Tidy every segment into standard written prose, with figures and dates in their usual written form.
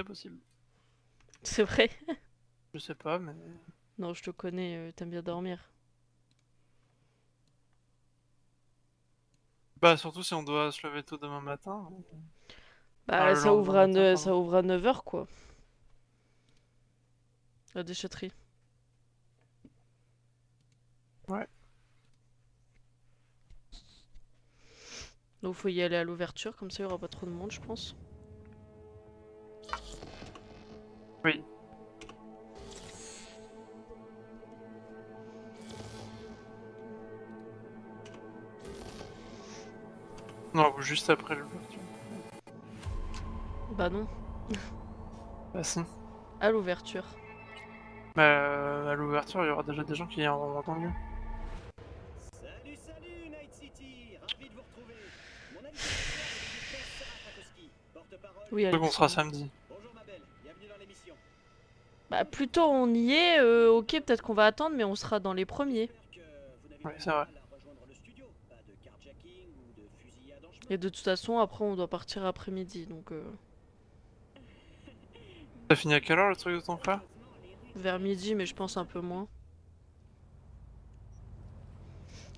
possible. C'est vrai. Je sais pas, mais... Non, je te connais, t'aimes bien dormir. Bah surtout si on doit se lever tôt demain matin. Enfin, Bah, le lendemain matin, ça pardon. ouvre à 9h, quoi. La déchetterie. Ouais. Donc, faut y aller à l'ouverture, comme ça, il y aura pas trop de monde, je pense. Oui. Non, juste après l'ouverture. Bah non, Bah si. à l'ouverture. Bah à l'ouverture, il y aura déjà des gens qui auront entendu. Salut, salut, Night City! Ravi de vous retrouver. Mon invité ce soir est le lieutenant Sarah Fakowski, porte-parole Oui, des Donc on sera Alexandre. samedi. Bonjour ma belle, bienvenue dans l'émission. Bah, Donc, plutôt on y est, ok, peut-être qu'on va attendre, mais on sera dans les premiers. j'espère que vous n'avez Oui, pas c'est du vrai. mal à rejoindre le studio. Pas de carjacking ou de fusillade en chemin. Et de toute façon, après, on doit partir après-midi, donc T'as fini à quelle heure le truc de ton frère? vers midi, mais je pense un peu moins.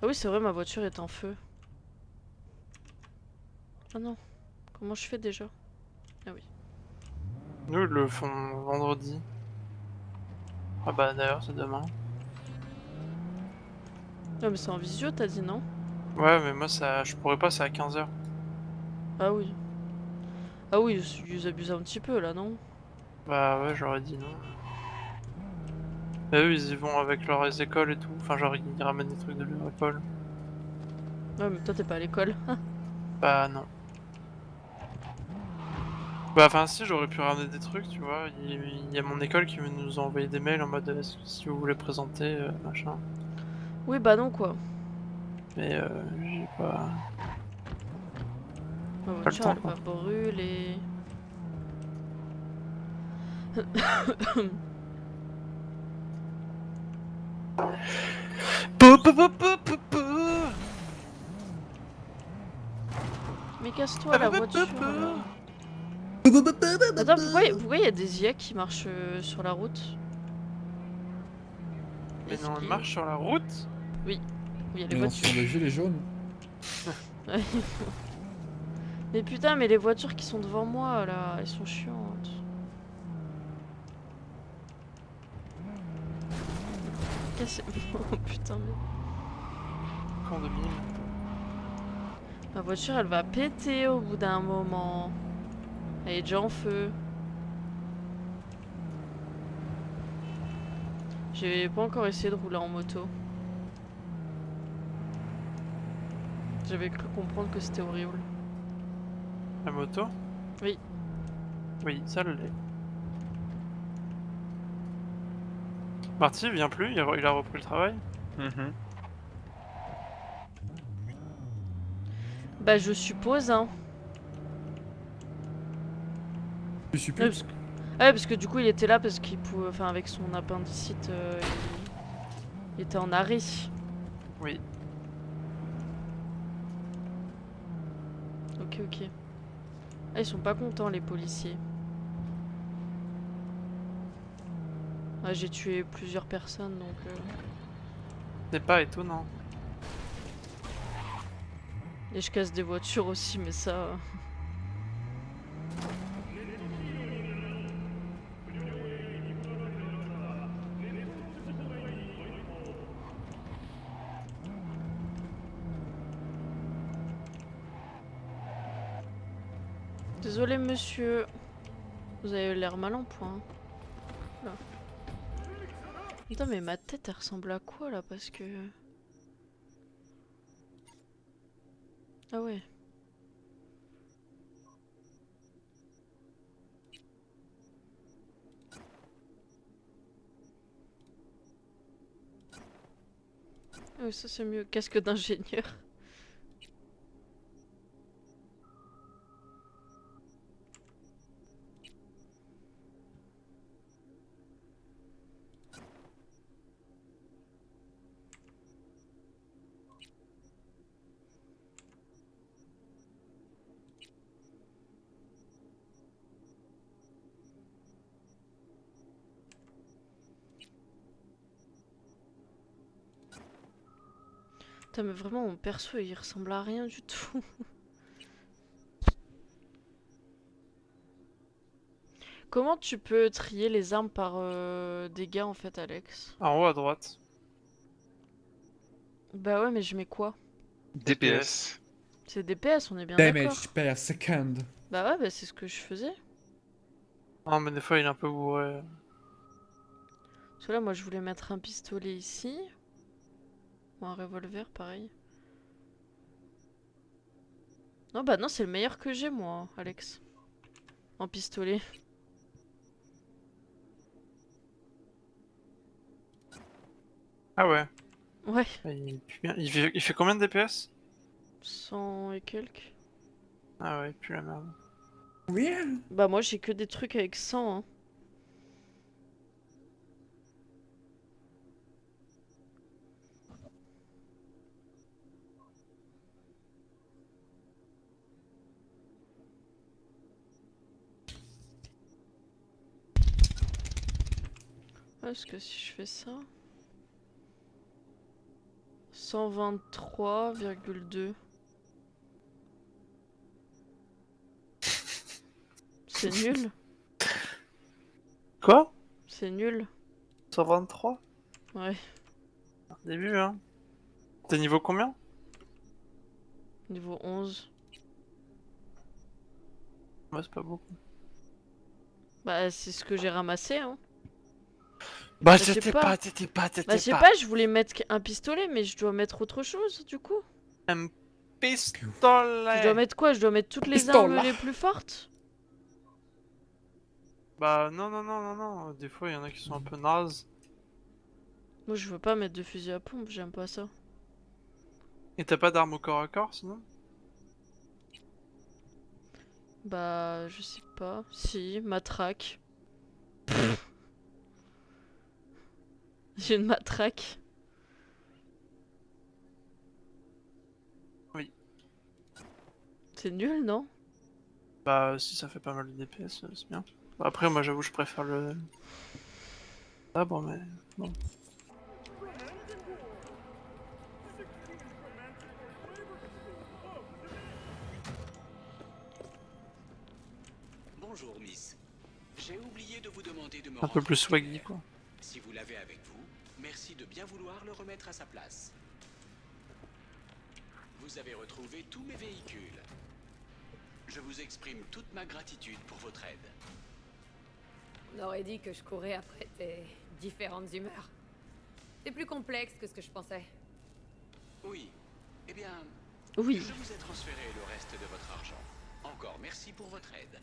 Ah oui, c'est vrai, ma voiture est en feu. Ah non, comment je fais déjà? Ah oui. Nous, ils le font vendredi. Ah bah d'ailleurs, c'est demain. Ah, mais c'est en visio, t'as dit non? Ouais, mais moi, ça, je pourrais pas, c'est à 15h. Ah oui. Ah oui, ils abusent un petit peu là, non? Bah ouais, j'aurais dit non. Et eux, ils y vont avec leurs écoles et tout. Enfin, genre, ils ramènent des trucs de leur école. Ouais, mais toi, t'es pas à l'école. Bah non. Bah enfin si, j'aurais pu ramener des trucs, tu vois. Il y a mon école qui nous a envoyé des mails en mode si vous voulez présenter, machin. Oui, bah non, quoi. Mais j'ai Ma pas le voiture, temps elle quoi. va brûler. Pou, pou, pou, pou, pou, pou. Mais casse-toi, Ah, pou, la pou, pou, voiture, là. pou. Pou, pou, pou, pou, pou, pou, Attends, pou. pourquoi y a des IA qui marchent sur la route? Mais non, elle Esquive. marche sur la route. Oui, où il y a les Et non, voitures. sur le gilet jaune. Mais putain, mais les voitures qui sont devant moi, là, elles sont chiantes. Cassez... Oh putain, mais... Con de mime. Ma voiture, elle va péter au bout d'un moment. Elle est déjà en feu. J'ai pas encore essayé de rouler en moto. J'avais cru comprendre que c'était horrible. La moto? Oui. Oui, ça l'est. Marty, il vient plus, il a repris le travail. Bah, je suppose, hein. Je Ouais, suppute. parce que du coup, il était là parce qu'il pouvait... Enfin, avec son appendicite, il était en arrêt. Oui. Ok, ok. Ah, ils sont pas contents, les policiers. Ah, j'ai tué plusieurs personnes, donc... C'est pas étonnant. Et je casse des voitures aussi, mais ça... Désolé, monsieur. Vous avez l'air mal en point. Là. Attends, mais ma tête, elle ressemble à quoi, là? Parce que... Ah ouais. Ah oui, ça c'est mieux. Casque d'ingénieur. Putain, mais vraiment, mon perso, il ressemble à rien du tout. Comment tu peux trier les armes par dégâts en fait, Alex? En haut à droite. Bah ouais, mais je mets quoi? DPS. C'est DPS, on est bien d'accord. Damage per second. Bah ouais, bah c'est ce que je faisais. Non, mais des fois il est un peu bourré. Parce que là, moi, je voulais mettre un pistolet ici. Ou un revolver, pareil. Non, bah non, c'est le meilleur que j'ai, moi, Alex. En pistolet. Ah ouais. Ouais, Il pue bien. Il fait combien de DPS? 100 et quelques. Ah ouais, il pue la merde. Oui. Bah moi, j'ai que des trucs avec 100, hein. Ouais, parce que si je fais ça... 123,2. C'est nul. Quoi? C'est nul. 123? Ouais. Début, hein. T'es niveau combien? Niveau 11. Ouais, c'est pas beaucoup. Bah c'est ce que j'ai ramassé, hein. Bah, je sais t'étais pas. pas, t'étais pas, Bah t'étais je sais pas. pas, je voulais mettre un pistolet, mais je dois mettre autre chose, du coup. Un Je pistolet. dois mettre quoi? Je dois mettre toutes les Pistolet. armes les plus fortes? Bah, non, non, non, non, non. Des fois, il y en a qui sont un peu nazes. Moi je veux pas mettre de fusil à pompe, j'aime pas ça. Et t'as pas d'arme au corps à corps, sinon? Bah je sais pas. Si, matraque. J'ai une matraque. Oui. C'est nul, non? Bah, si ça fait pas mal de DPS, c'est bien. Bah, après, moi, j'avoue, je préfère le sabre, mais bon. Bonjour, Miss. J'ai oublié de vous demander de me Un peu rendre plus un swaggy, cellulaire. quoi. Si vous l'avez avec vous, merci de bien vouloir le remettre à sa place. Vous avez retrouvé tous mes véhicules. Je vous exprime toute ma gratitude pour votre aide. On aurait dit que je courais après tes différentes humeurs. C'est plus complexe que ce que je pensais. Oui. Eh bien, Oui. je vous ai transféré le reste de votre argent. Encore merci pour votre aide.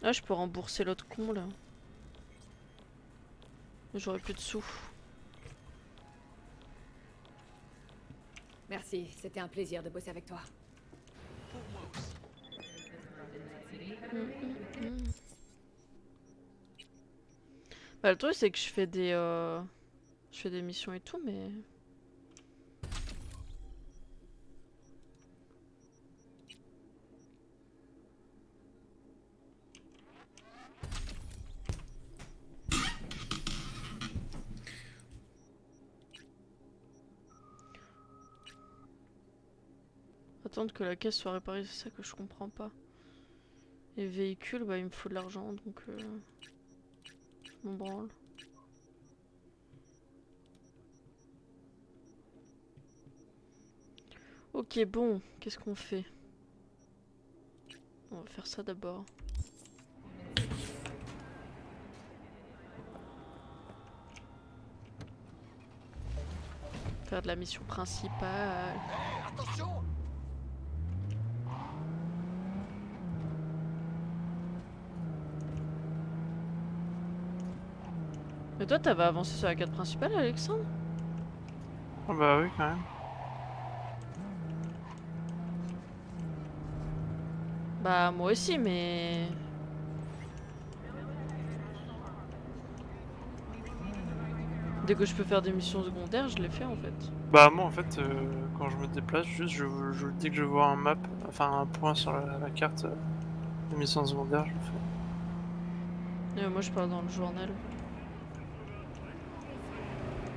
Ah, je peux rembourser l'autre con là. J'aurais plus de sous. Merci, c'était un plaisir de bosser avec toi. Pour moi aussi. Bah, le truc c'est que je fais des missions et tout, mais attendre que la caisse soit réparée, c'est ça que je comprends pas. Les véhicules, bah il me faut de l'argent donc je m'en branle. Ok, bon, qu'est-ce qu'on fait? On va faire ça d'abord. Faire de la mission principale. Mais toi, t'avais avancé sur la quête principale, Alexandre? Ah bah oui, quand même. Bah, moi aussi, mais... Dès que je peux faire des missions secondaires, je les fais en fait. Bah, moi, en fait, quand je me déplace, juste, dès que je vois un map, enfin, un point sur la carte de mission secondaire, je le fais. Moi, je pars dans le journal.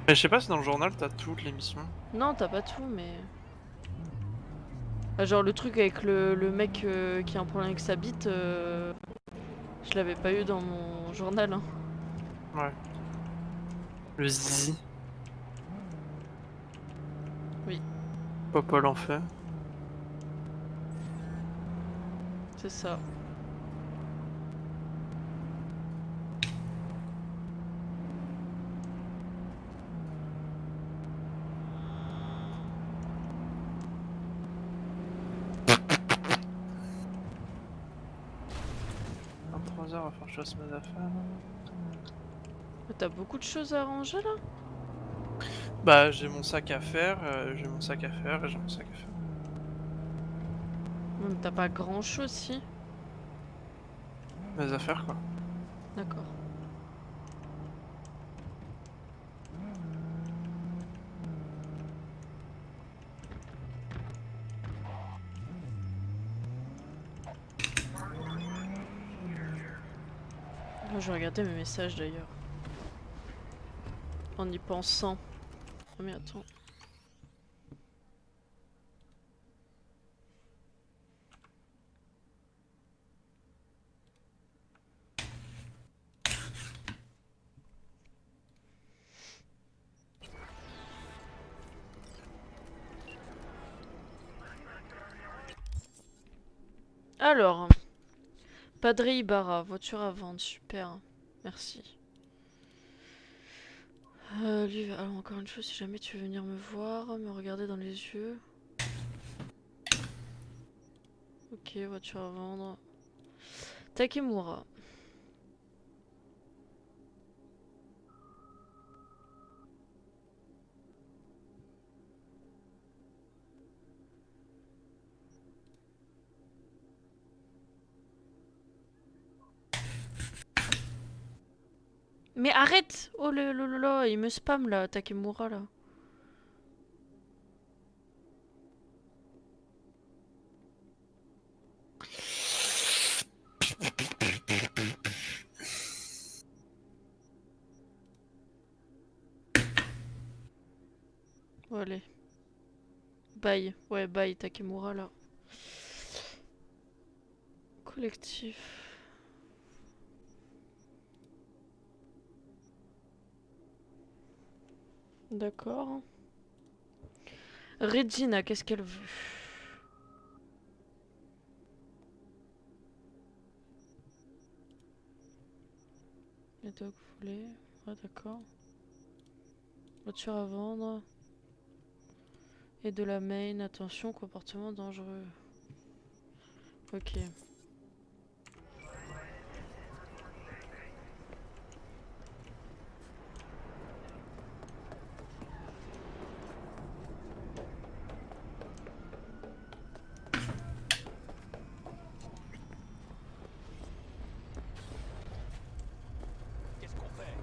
Mais je sais pas si dans le journal t'as toutes les missions. Non, t'as pas tout, mais... Ah, genre le truc avec le mec qui a un problème avec sa bite, je l'avais pas eu dans mon journal. Hein. Ouais. Le zizi. Oui. Popol en fait. C'est ça. À 3 heures, enfin je fasse mes affaires. T'as beaucoup de choses à ranger là? Bah j'ai mon sac à faire, j'ai mon sac à faire et j'ai mon sac à faire. T'as pas grand chose si? Mes affaires quoi. D'accord. Moi, je vais regarder mes messages d'ailleurs. En y pensant. Oh, mais attends. Alors, Padre Ibarra, voiture à vendre, super, merci. Alors encore une chose, si jamais tu veux venir me voir, me regarder dans les yeux. Ok, voiture à vendre. Takemura. Mais arrête! Oh là, il me spam là, Takemura là. Oh, allez. Bye. Ouais, bye Takemura là. Collectif. D'accord. Regina, qu'est-ce qu'elle veut? Les dogs volés. Ah, d'accord. Voiture à vendre. Et de la main, attention, comportement dangereux. Ok. Qu'est-ce qu'on fait?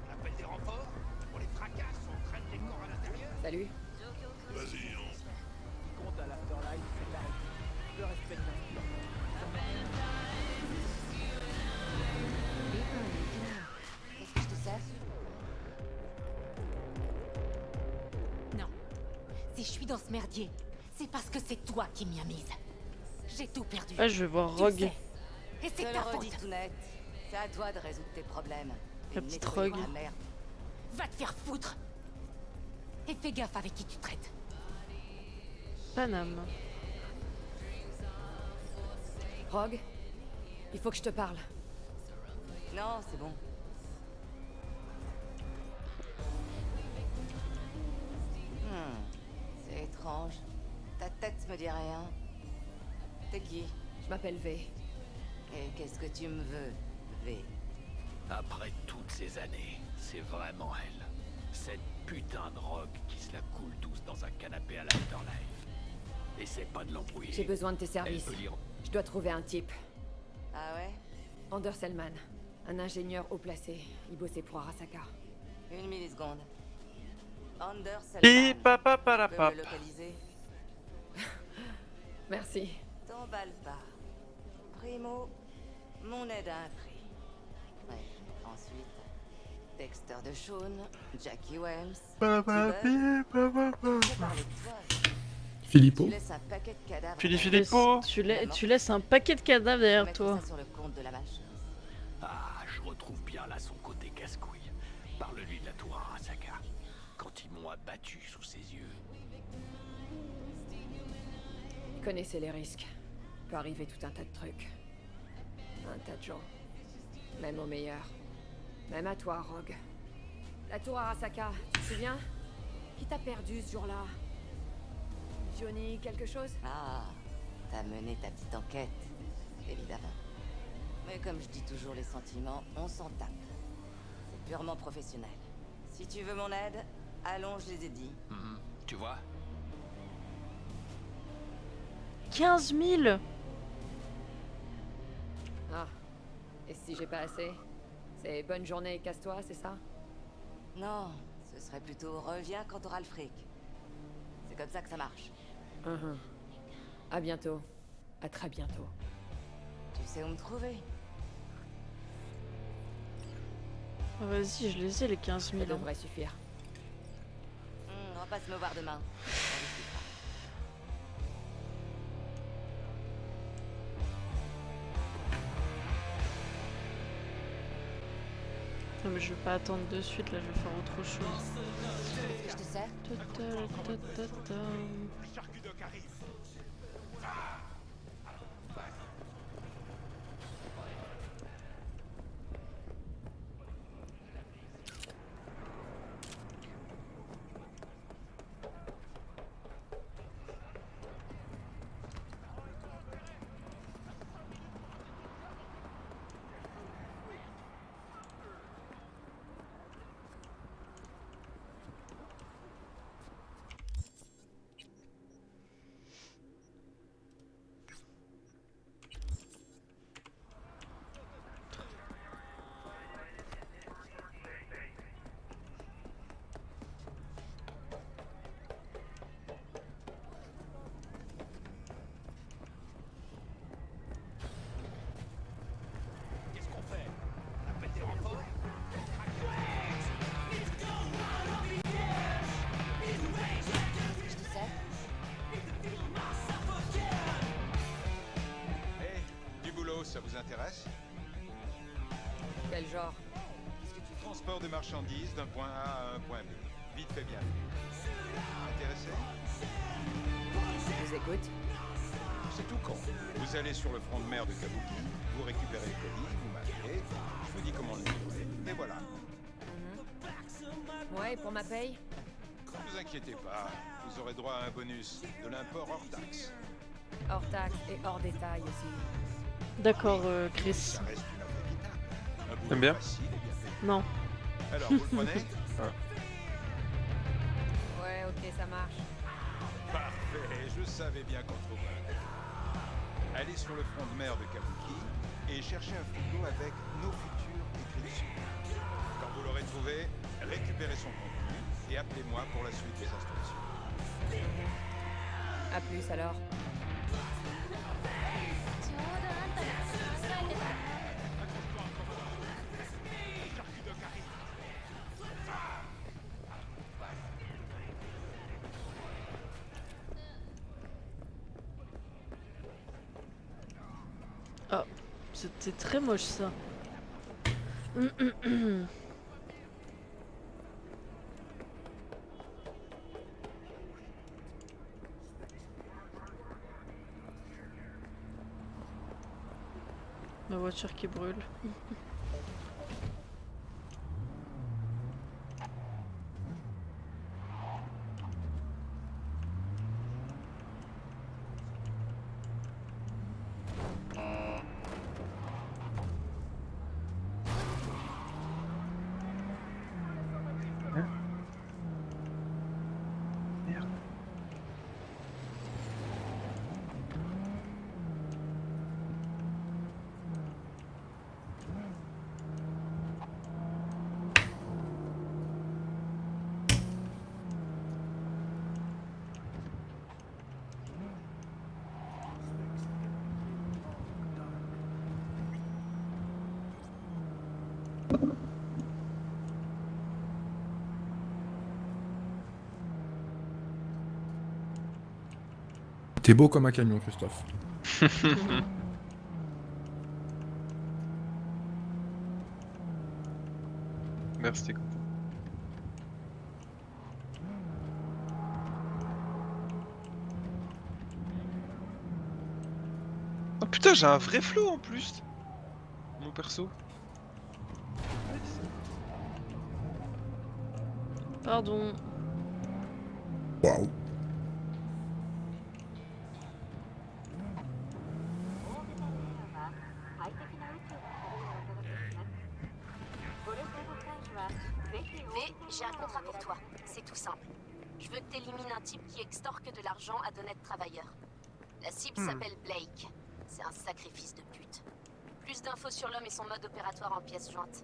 On appelle des renforts? On les fracasse? On traîne des corps à l'intérieur? Salut. Vas-y, on... Ce qui compte à l'Afterlife, c'est la règle. Le respect de l'instant. Est-ce que je te sers? Non. Si je suis dans ce merdier, c'est parce que c'est toi qui m'y as mise. J'ai tout perdu. Ah, je vais voir Tu Rogue. sais. Et Je c'est te ta le redis faute. tout net. C'est à toi de résoudre tes problèmes. Et La de petite nettoyer Rogue. la merde. Va te faire foutre. Et fais gaffe avec qui tu traites. Paname. Rogue, il faut que je te parle. Non, c'est bon. C'est étrange. Ta tête me dit rien. T'es qui? Je m'appelle V. Et qu'est-ce que tu me veux, V? Après toutes ces années, c'est vraiment elle. Cette putain de rogue qui se la coule douce dans un canapé à l'Afterlife. Essaie pas de l'embrouiller. J'ai besoin de tes Elle services. peut lire... Je dois trouver un type. Ah ouais? Anders Selman. Un ingénieur haut placé. Il bossait pour Arasaka. 1 milliseconde. Anders Pi Selman. Tu peux me papapapapap. le localiser? Merci. T'emballe pas. Primo, mon aide à un prix. Bref, ensuite, Dexter de Shaun, Jackie Wells. Bah, Je parlais de toi. Filippo. Tu laisses un paquet de cadavres. Philly derrière Filippo. Tu laisses un paquet de cadavres toi. derrière Mettre toi. ça sur le compte de la malchance. Ah, je retrouve bien là son côté casse-couille. Parle-lui de la tour Arasaka. Quand ils m'ont abattu sous ses yeux. Connaissez les risques. Peut arriver tout un tas de trucs. Un tas de gens. Même au meilleur. Même à toi, Rogue. La tour Arasaka, tu te souviens? Qui t'a perdu ce jour-là? Johnny, quelque chose? Ah, t'as mené ta petite enquête, évidemment. Mais comme je dis toujours, les sentiments, on s'en tape. C'est purement professionnel. Si tu veux mon aide, allons, je les ai dit. Tu vois? 15 000. Ah. Et si j'ai pas assez? C'est bonne journée et casse-toi, c'est ça? Non, ce serait plutôt reviens quand t'auras le fric. C'est comme ça que ça marche. À bientôt. À très bientôt. Tu sais où me trouver. Ah, vas-y, je les ai les 15 Ça 000. hein. devrait suffire. On va pas se me voir demain. On discutera. Non, mais je vais pas attendre de suite, là, je vais faire autre chose. Est-ce que je te sers? Ta-ta-ta-ta-ta. Qu'est-ce qu'on fait? On appelle des renforts? Je te sers? Du boulot, ça vous intéresse? Quel genre? Transport de marchandises d'un point A à un point B. Vite fait bien. Intéressé? Je vous écoute. C'est tout con. Vous allez sur le front de mer de Kabuki, vous récupérez le colis, vous m'appelez, je vous dis comment le livrer, et voilà. Ouais, pour ma paye? Ne vous inquiétez pas, vous aurez droit à un bonus, de l'import hors taxe. Hors taxe et hors détail aussi. D'accord, Chris. Ça reste une offre équitable. Un boulot T'aimes bien? facile et bien payé. Non. Alors, vous le prenez? Ouais, ok, ça marche. Parfait, je savais bien qu'on trouverait un accord. Allez sur le front de mer de Kabuki et cherchez un frigo avec nos futurs écrits dessus. Quand vous l'aurez trouvé, récupérez son contenu et appelez-moi pour la suite des instructions. À plus alors. Oh, c'était très moche ça. La voiture qui brûle. T'es beau comme un camion, Christophe. Merci, t'es content. Oh putain, j'ai un vrai flow en plus. Mon perso. Pardon. Waouh. V, j'ai un contrat pour toi. C'est tout simple. Je veux que t'élimines un type qui extorque de l'argent à d'honnêtes travailleurs. La cible s'appelle Blake. C'est un sacrifice de pute. Plus d'infos sur l'homme et son mode opératoire en pièces jointes.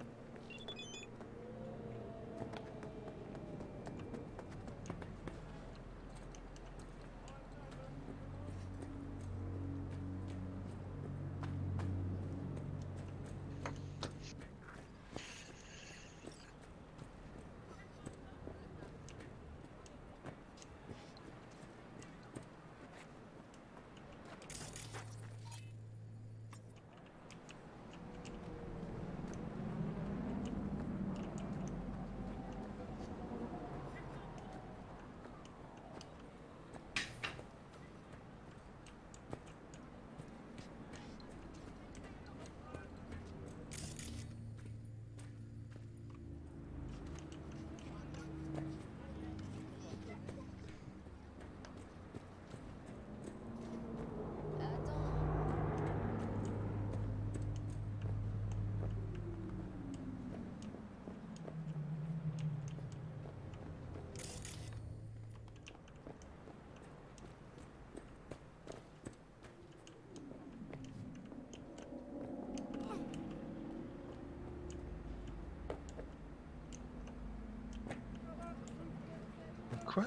Quoi?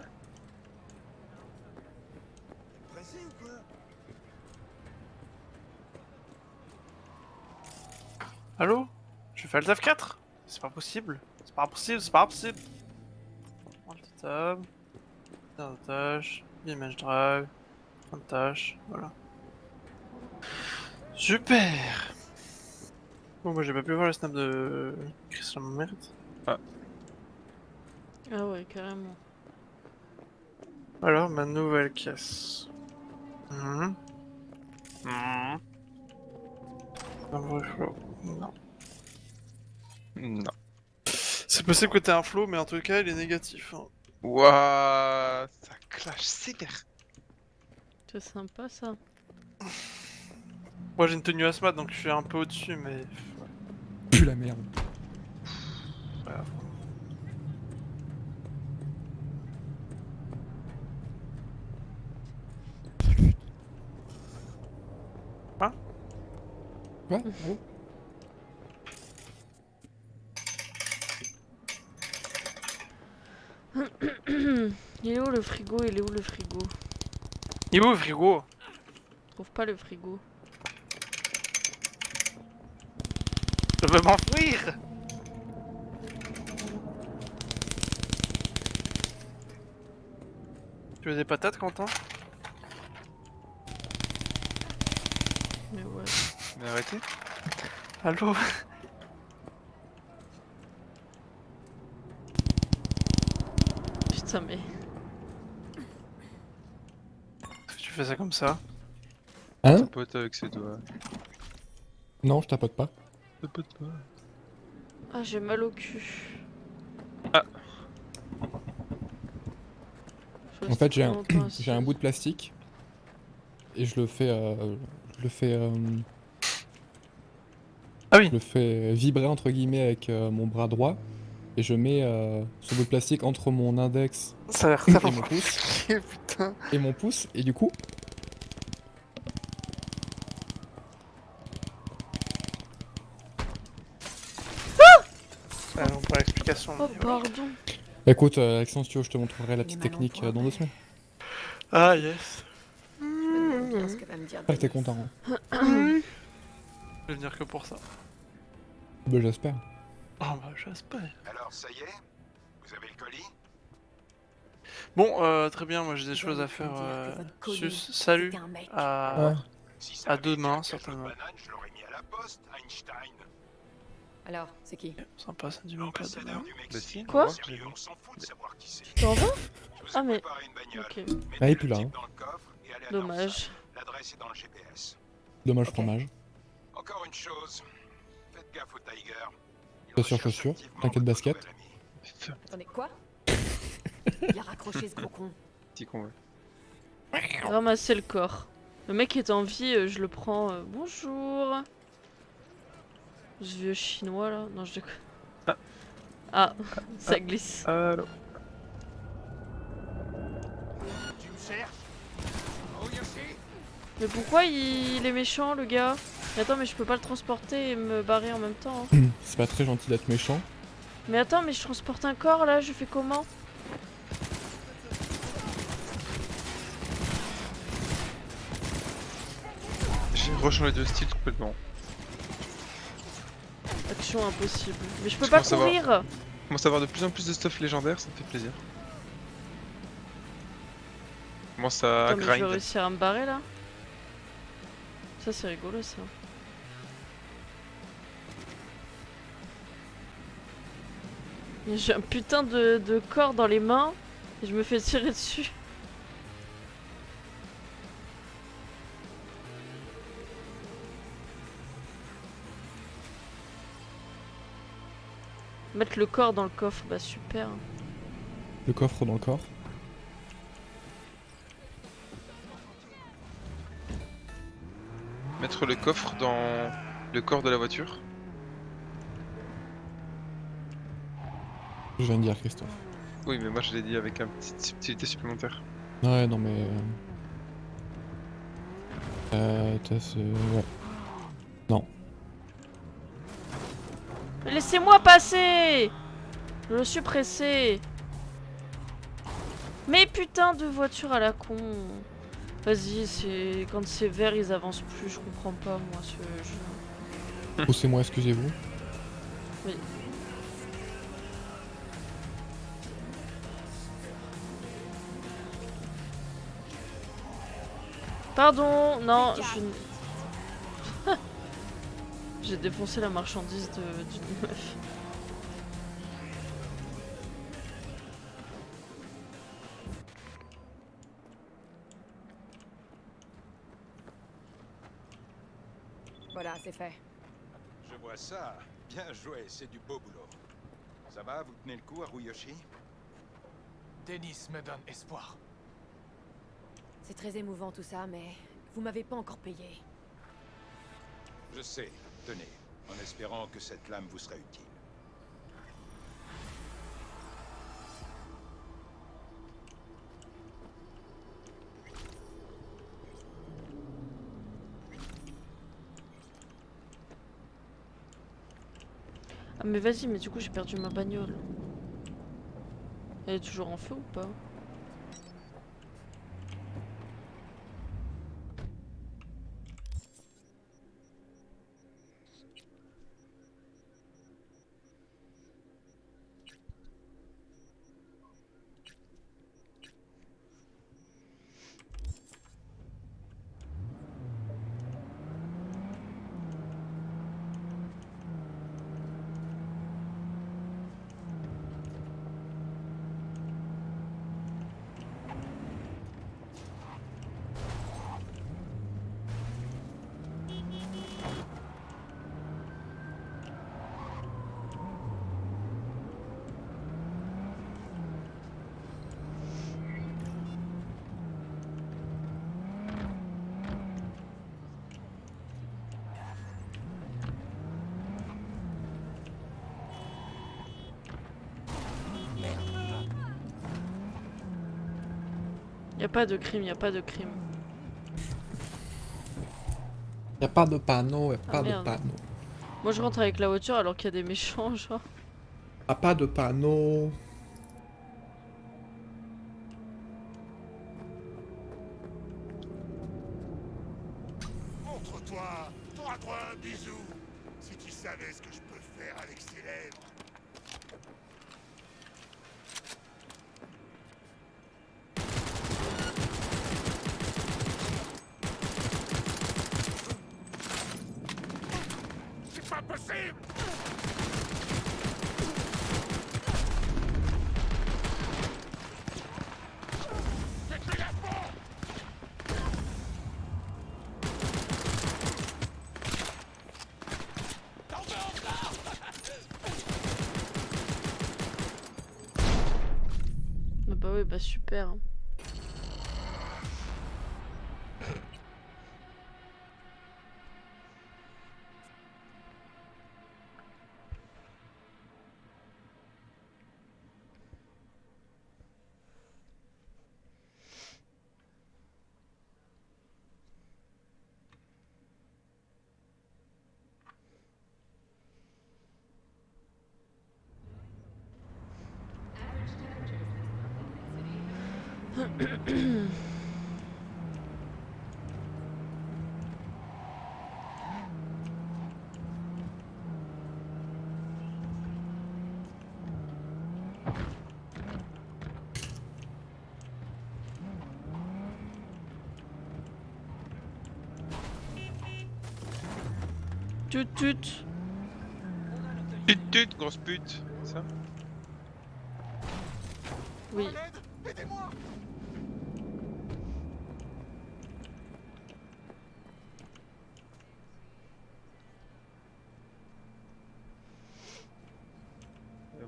Pressé ou quoi? Allô? Je fais Alt F4? C'est pas possible. C'est pas possible, c'est pas possible. Alt-tab. Tâche. Image drive. Tâche. Voilà. Super! Bon, bah j'ai pas pu voir le snap de Christian Merde. Ah. Ah ouais, carrément. Alors, ma nouvelle caisse. Mhm. Mhm. Un vrai flow. Non. Non. C'est possible que t'aies un flow, mais en tout cas, il est négatif. Hein. Ouah, ça clash sévère. C'est sympa ça. Moi, j'ai une tenue asthma, donc je suis un peu au-dessus, mais... Pue la merde. Voilà. Hein? Ouais, oh. Il est où le frigo? Il est où le frigo? Il est où le frigo? Je trouve pas le frigo. Je veux m'enfuir! Tu veux des patates, Quentin? Mais ouais. Mais arrêtez. Allô? Putain mais... Tu fais ça comme ça? Hein? Tapote avec ses doigts. Non, je tapote pas. Tapote pas. Ah j'ai mal au cul. Ah. En fait, j'ai un bout de plastique et je le fais, Ah oui. je le fais vibrer entre guillemets avec mon bras droit et je mets ce bout de plastique entre mon index Ça a l'air et tellement mon pouce compliqué, putain. et mon pouce et du coup. Allons pour l'explication. Oh pardon. Écoute, Alexandre, si tu veux, je te montrerai la petite technique dans 2 semaines. Ah yes. Je me demande bien ce que va me dire Ah, t'es Denise. content, hein? Je vais venir que pour ça. Bah, j'espère. Oh bah j'espère. Alors, ça y est? Vous avez le colis? Bon, très bien, moi j'ai des choses à Vous allez faire. me dire que votre colis, Sus, salut. c'était un mec. Ouais. À demain, certainement. Je l'aurais mis à la poste, Einstein. Alors, c'est qui? Sympa, ça dit même pas demain. L'ambassadeur du Mexique. Quoi Au sérieux, on s'en fout de savoir qui c'est. Tu t'en vas? Je vous ai Ah mais... préparé une bagnole. Ok. Mettez Ah, il est plus le là, type hein. dans le coffre et allez à Dommage. Dorsal. L'adresse est dans le GPS. Dommage Ok. fromage. Encore une chose, faites gaffe au Tiger. Il Chaussures, recherche chaussures, activement t'inquiète votre basket. nouvel ami. Attendez, quoi? Il a raccroché ce gros con. Petit con, ouais. Ramasser le corps. Le mec est en vie, je le prends. Bonjour. Ce vieux chinois là. Non, je déconne. Ah, ça glisse. Allô. Tu me cherches? Oh Yoshi? Mais pourquoi il est méchant le gars? Mais attends, mais je peux pas le transporter et me barrer en même temps. Hein. C'est pas très gentil d'être méchant. Mais attends, mais je transporte un corps là, je fais comment? J'ai rechangé de style complètement. Action impossible. Mais je peux Je pas commence à voir. courir! Je commence à avoir de plus en plus de stuff légendaire, ça me fait plaisir. Je commence à Attends, mais je vais grind. réussir à me barrer là? Ça c'est rigolo ça. J'ai un putain de corps dans les mains et je me fais tirer dessus. Mettre le corps dans le coffre, bah super. Le coffre dans le corps. Mettre le coffre dans le corps de la voiture. Je viens de dire Christophe. Oui, mais moi je l'ai dit avec une petite subtilité supplémentaire. Ouais, non mais... t'as ce... Ouais. Non. Mais laissez-moi passer! Je suis pressé. Mais putain de voiture à la con. Vas-y, c'est quand c'est vert ils avancent plus, je comprends pas moi ce jeu. Poussez-moi, excusez-vous. Oui. Pardon, non, je... J'ai défoncé la marchandise d'une meuf. Voilà, c'est fait. Je vois ça. Bien joué, c'est du beau boulot. Ça va, vous tenez le coup, Haruyoshi? Denis me donne espoir. C'est très émouvant tout ça, mais vous m'avez pas encore payé. Je sais, tenez, en espérant que cette lame vous sera utile. Ah mais vas-y, mais du coup j'ai perdu ma bagnole. Elle est toujours en feu ou pas? Y a pas de crime, y a pas de crime. Y'a pas de panneau, y'a Ah, pas de merde. panneau. Moi je rentre avec la voiture alors qu'il y a des méchants genre. Y'a pas de panneau. Montre-toi, toi un bisou. Si tu savais ce que je peux faire avec ces lèvres. pas possible. Détruis la bombe. Ah bah oui, bah super. Hein. Tut tut. Tut, grosse pute, c'est ça? Oui. Aidez-moi.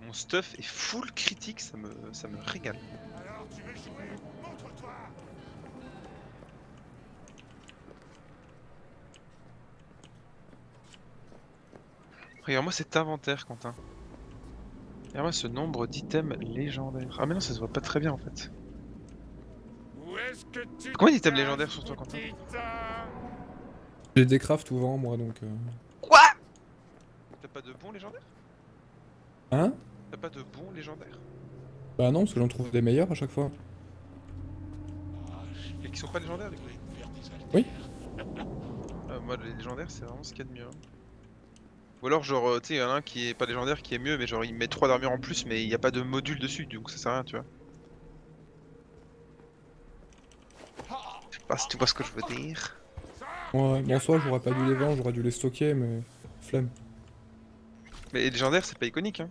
Mon stuff est full critique, ça me régale. Alors tu veux jouer? Montre-toi. Regarde-moi cet inventaire, Quentin. Regarde-moi ce nombre d'items légendaires. Ah mais non, ça se voit pas très bien en fait. Où est-ce que tu Combien d'items caches, légendaires sur toi, Quentin? putain? J'ai des crafts ouverts moi donc. Quoi? T'as pas de bons légendaires? Hein? T'as pas de bons légendaires? Bah non, parce que j'en trouve des meilleurs à chaque fois. Et qui sont pas légendaires les gars? Oui. Moi les légendaires c'est vraiment ce qu'il y a de mieux. Hein. Ou alors genre tu sais y'en a un qui est pas légendaire qui est mieux mais genre il met 3 d'armure en plus mais il y a pas de module dessus donc ça sert à rien tu vois. Je sais pas si tu vois ce que je veux dire. Ouais, bon en soi j'aurais pas dû les vendre, j'aurais dû les stocker mais flemme. Mais les légendaires c'est pas iconique hein.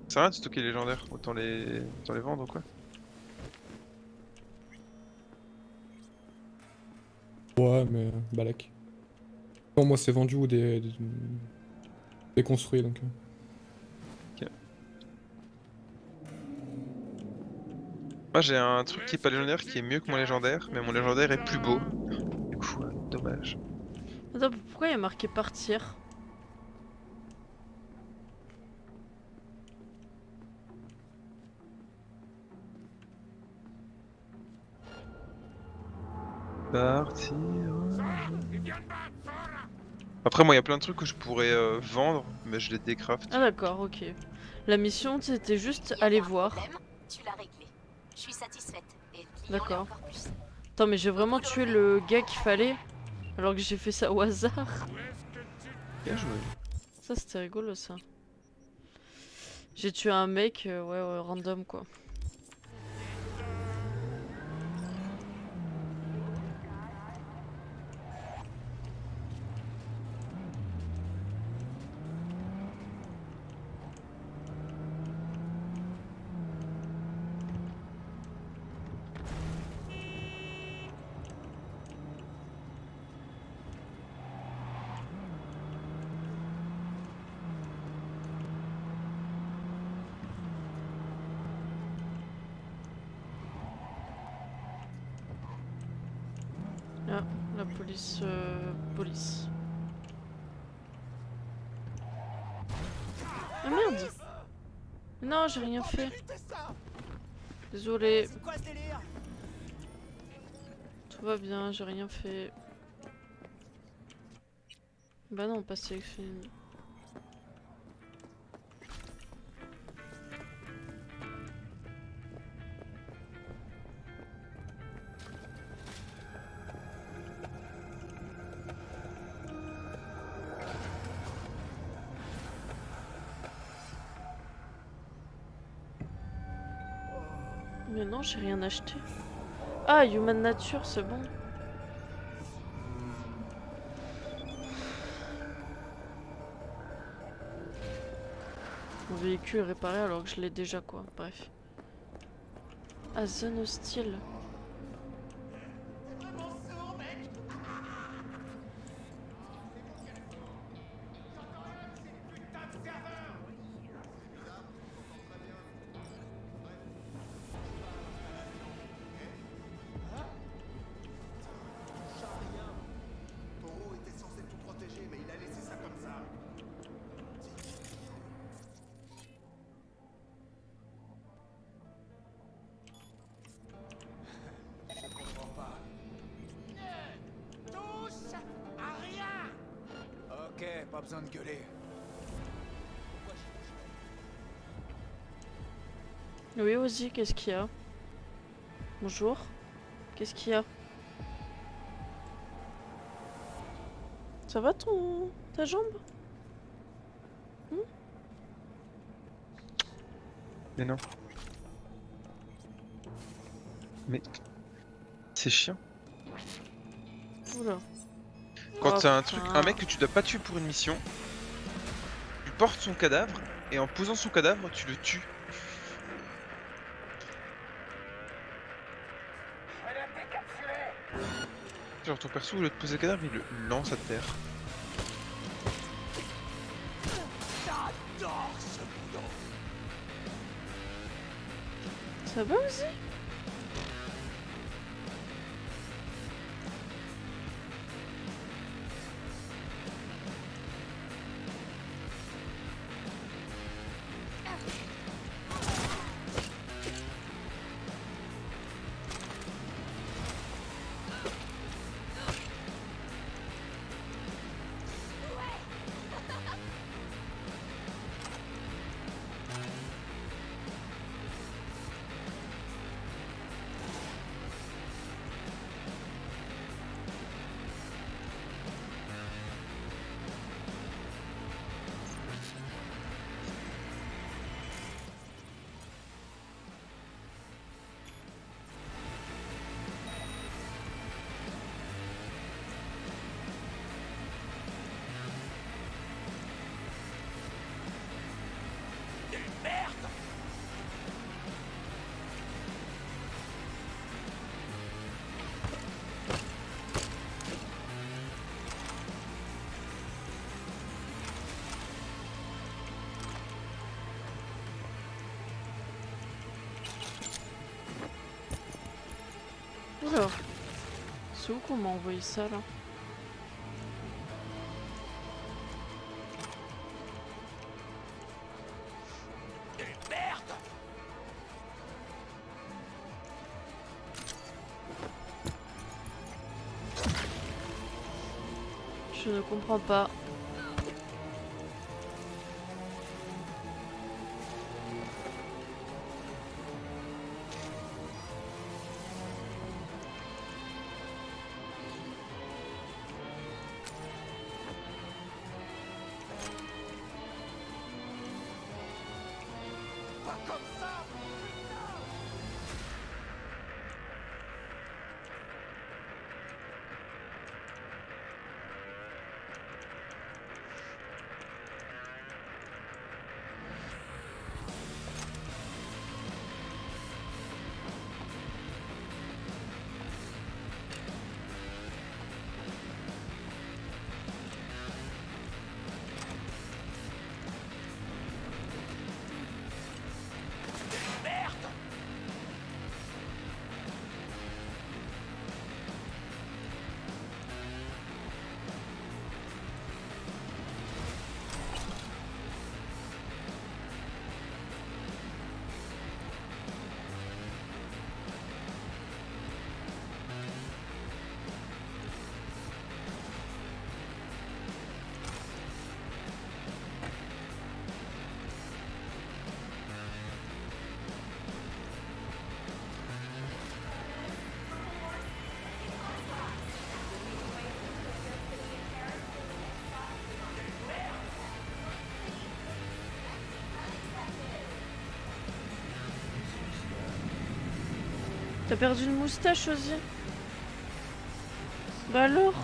Ça sert à rien de stocker les légendaires, autant les vendre ou quoi. Ouais mais balèque. Non moi c'est vendu ou des construits donc. Ok. Moi j'ai un truc qui est pas légendaire qui est mieux que mon légendaire, mais mon légendaire est plus beau. Du coup, dommage. Attends, pourquoi il y a marqué partir? Partir. Après moi il y a plein de trucs que je pourrais vendre, mais je les décraft. Ah d'accord, ok. La mission c'était juste aller voir. Tu l'as réglé. Je suis satisfaite. Et le client est D'accord. encore plus. Attends mais j'ai vraiment tué le gars qu'il fallait alors que j'ai fait ça au hasard. Bien joué. Ça c'était rigolo ça. J'ai tué un mec, ouais, random quoi. Ah, la police... police. Ah merde! Non, j'ai rien fait. Désolé. Tout va bien, j'ai rien fait. Bah non, pas sélectionné. Mais non, j'ai rien acheté. Ah, Human Nature, c'est bon. Mon véhicule est réparé alors que je l'ai déjà quoi. Bref. Ah, zone hostile. Toro était censé tout protéger, mais il a laissé ça comme ça. Je comprends pas. Ne touche à rien. Ok, pas besoin de gueuler. Oui, Ozzy, qu'est-ce qu'il y a? Bonjour. Qu'est-ce qu'il y a? Ça va ta jambe? Mais non. Mais... C'est chiant. Oula. Quand Oh, t'as un putain. mec que tu dois pas tuer pour une mission, tu portes son cadavre, et en posant son cadavre, tu le tues. Genre ton perso, au lieu de poser le cadavre, il le lance à terre. J'adore ce boulot. Ça va aussi? Oula. C'est où qu'on m'a envoyé ça là? Je ne comprends pas. Pas comme ça. T'as perdu une moustache aussi? Bah alors?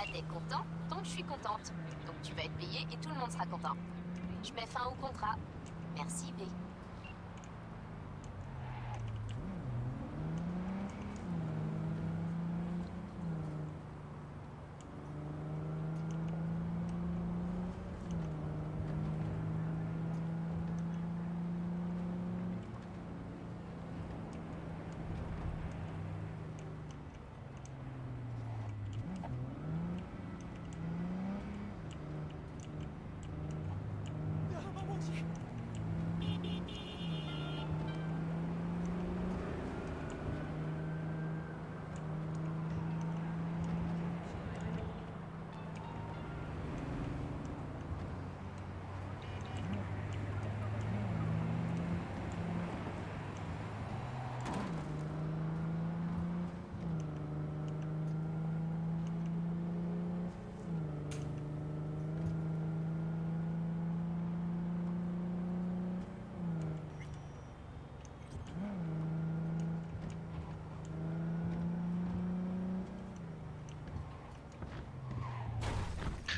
Bah t'es content, donc je suis contente. Donc tu vas être payé et tout le monde sera content. Je mets fin au contrat. Merci V.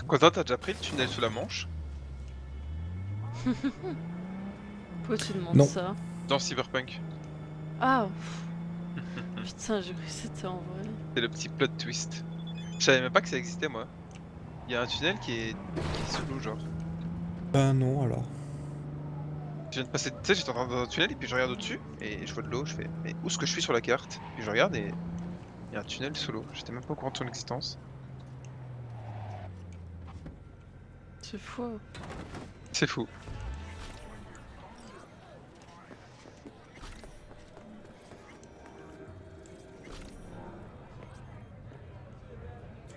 Quentin, t'as déjà pris le tunnel sous la Manche? Pourquoi tu demandes Non. ça? Dans Cyberpunk. Ah putain, j'ai cru que c'était en vrai. C'est le petit plot twist. Je savais même pas que ça existait moi. Il y a un tunnel qui est sous l'eau genre. Ben non alors. Je viens de passer, tu sais, j'étais dans un tunnel et puis je regarde au-dessus et je vois de l'eau, je fais mais où est-ce que je suis sur la carte? Puis je regarde et il y a un tunnel sous l'eau. J'étais même pas au courant de son existence. C'est fou. C'est fou.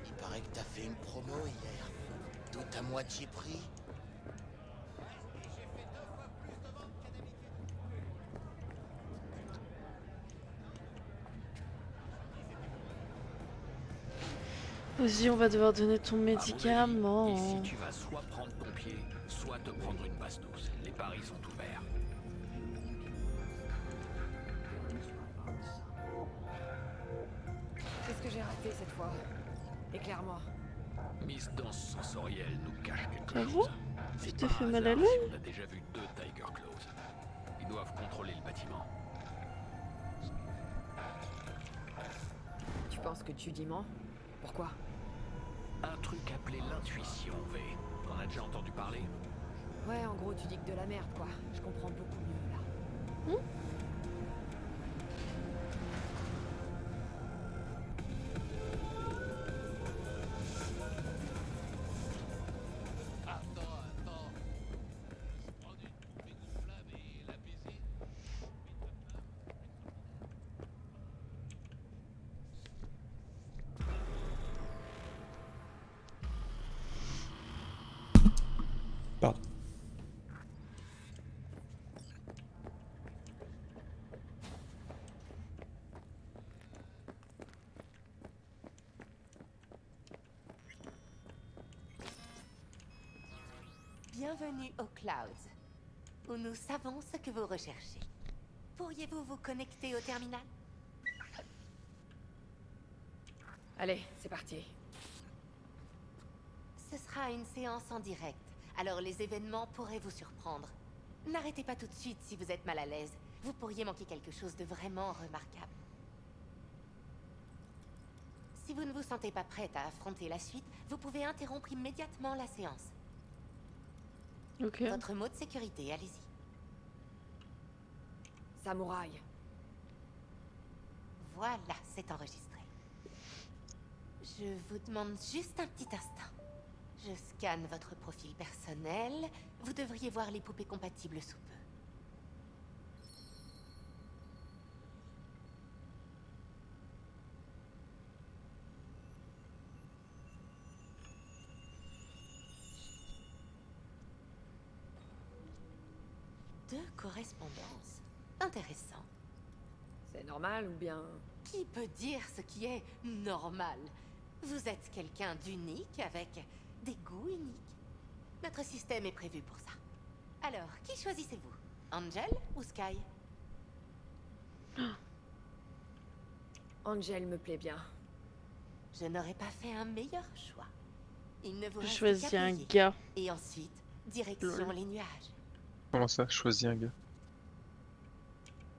Il paraît que t'as fait une promo hier. Tout à moitié prix. Vas-y, on va devoir donner ton médicament. Ici, tu vas soit prendre ton pied, soit te prendre une bastos. Les paris sont ouverts. Qu'est-ce que j'ai raté cette fois? Éclaire-moi. Miss Danse Sensorielle nous cache quelque J'avoue, chose. tu C'est t'es pas fait un mal à hasard l'œil. si on a déjà vu 2 Tiger Claws. Ils doivent contrôler le bâtiment. Tu penses que tu dis ment? Pourquoi? Un truc appelé l'intuition, V. T'en as déjà entendu parler? Ouais, en gros, tu dis que de la merde, quoi. Je comprends beaucoup mieux, là. Pardon. Bienvenue aux Clouds, où nous savons ce que vous recherchez. Pourriez-vous vous connecter au terminal? Allez, c'est parti. Ce sera une séance en direct, alors les événements pourraient vous surprendre. N'arrêtez pas tout de suite si vous êtes mal à l'aise. Vous pourriez manquer quelque chose de vraiment remarquable. Si vous ne vous sentez pas prête à affronter la suite, vous pouvez interrompre immédiatement la séance. Ok. Votre mot de sécurité, allez-y. Samouraï. Voilà, c'est enregistré. Je vous demande juste un petit instant. Je scanne votre profil personnel. Vous devriez voir les poupées compatibles sous peu. Deux correspondances. Intéressant. C'est normal ou bien... Qui peut dire ce qui est normal? Vous êtes quelqu'un d'unique avec des goûts uniques. Notre système est prévu pour ça. Alors, qui choisissez-vous? Angel ou Sky? Angel me plaît bien. Je n'aurais pas fait un meilleur choix. Il ne vous J'ai reste choisi qu'à un payer. gars. Et ensuite, direction Lol. les nuages. Comment ça, choisis un gars?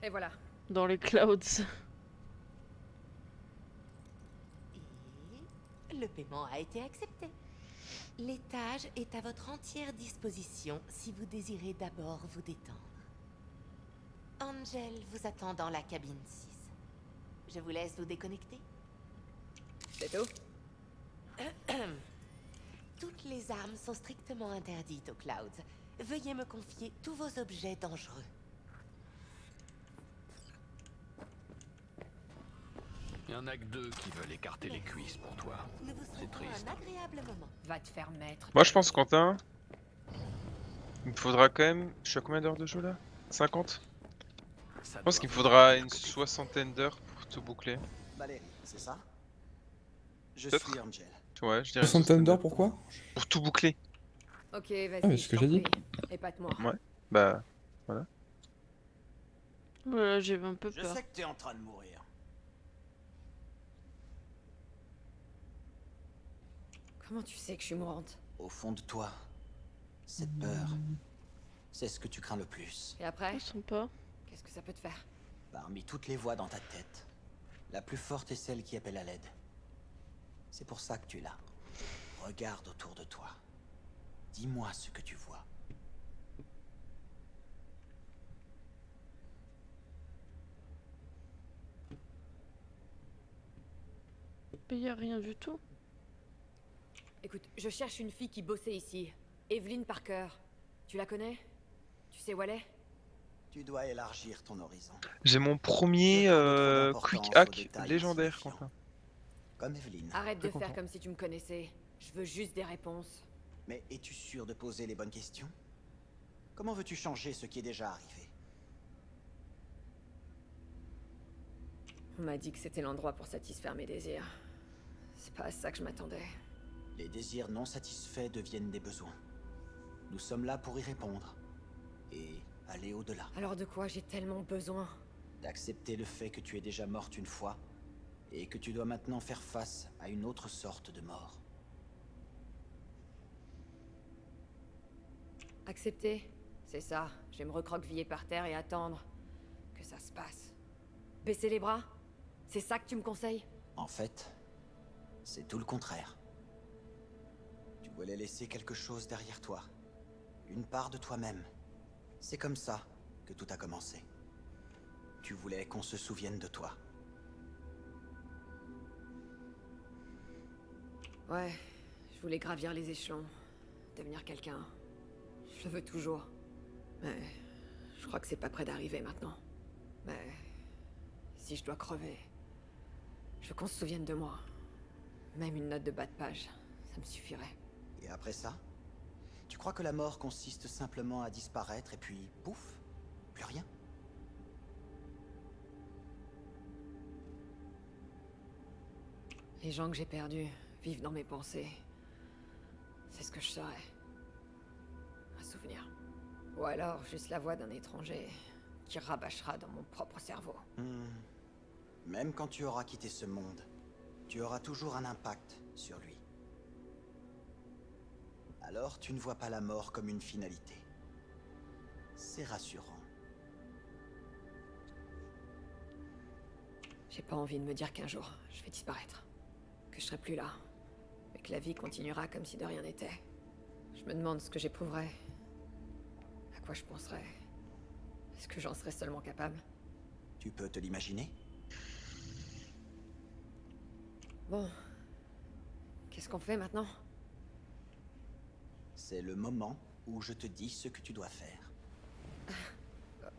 Et voilà. Dans les clouds. Et le paiement a été accepté. L'étage est à votre entière disposition si vous désirez d'abord vous détendre. Angel vous attend dans la cabine 6. Je vous laisse vous déconnecter. C'est tout? Toutes les armes sont strictement interdites aux Clouds. Veuillez me confier tous vos objets dangereux. Il y en a que deux qui veulent écarter les cuisses pour toi. Nous vous C'est souhaitons triste. un agréable moment. Va te faire mettre. Moi je pense, Quentin, il me faudra quand même... Je suis à combien d'heures de jeu là? 50? Je pense qu'il me faudra une soixantaine d'heures pour tout boucler. Valérie, c'est ça? Je Peut-être. suis Angel. Ouais, je dirais une Soixantaine d'heures, pourquoi? Pour tout boucler. Ok, vas-y. Ah, mais c'est ce que j'ai dit. Épate-moi. Ouais, bah voilà. Voilà, j'ai un peu Je peur. sais que t'es en train de mourir. Comment tu sais que je suis mourante? Au fond de toi, cette peur, c'est ce que tu crains le plus. Et après? Sympa. Qu'est-ce que ça peut te faire? Parmi toutes les voix dans ta tête, la plus forte est celle qui appelle à l'aide. C'est pour ça que tu es là. Regarde autour de toi. Dis-moi ce que tu vois. Mais y a rien du tout. Écoute, je cherche une fille qui bossait ici. Evelyn Parker. Tu la connais? Tu sais où elle est? Tu dois élargir ton horizon. J'ai mon premier quick hack légendaire, Quentin. Comme Evelyn. Arrête de Très faire content. comme si tu me connaissais. Je veux juste des réponses. Mais es-tu sûr de poser les bonnes questions? Comment veux-tu changer ce qui est déjà arrivé? On m'a dit que c'était l'endroit pour satisfaire mes désirs. C'est pas à ça que je m'attendais. Les désirs non satisfaits deviennent des besoins. Nous sommes là pour y répondre. Et aller au-delà. Alors de quoi j'ai tellement besoin? D'accepter le fait que tu es déjà morte une fois, et que tu dois maintenant faire face à une autre sorte de mort. Accepter? C'est ça. Je vais me recroqueviller par terre et attendre que ça se passe. Baisser les bras? C'est ça que tu me conseilles? En fait, c'est tout le contraire. Tu voulais laisser quelque chose derrière toi. Une part de toi-même. C'est comme ça que tout a commencé. Tu voulais qu'on se souvienne de toi. Ouais, je voulais gravir les échelons. Devenir quelqu'un. Je le veux toujours. Mais je crois que c'est pas près d'arriver maintenant. Mais si je dois crever, je veux qu'on se souvienne de moi. Même une note de bas de page, ça me suffirait. Et après ça? Tu crois que la mort consiste simplement à disparaître et puis pouf? Plus rien? Les gens que j'ai perdus vivent dans mes pensées. C'est ce que je serais. Un souvenir. Ou alors juste la voix d'un étranger qui rabâchera dans mon propre cerveau. Même quand tu auras quitté ce monde, tu auras toujours un impact sur lui. Alors tu ne vois pas la mort comme une finalité. C'est rassurant. J'ai pas envie de me dire qu'un jour, je vais disparaître. Que je serai plus là. Et que la vie continuera comme si de rien n'était. Je me demande ce que j'éprouverais. À quoi je penserais. Est-ce que j'en serais seulement capable? Tu peux te l'imaginer? Bon. Qu'est-ce qu'on fait maintenant? C'est le moment où je te dis ce que tu dois faire.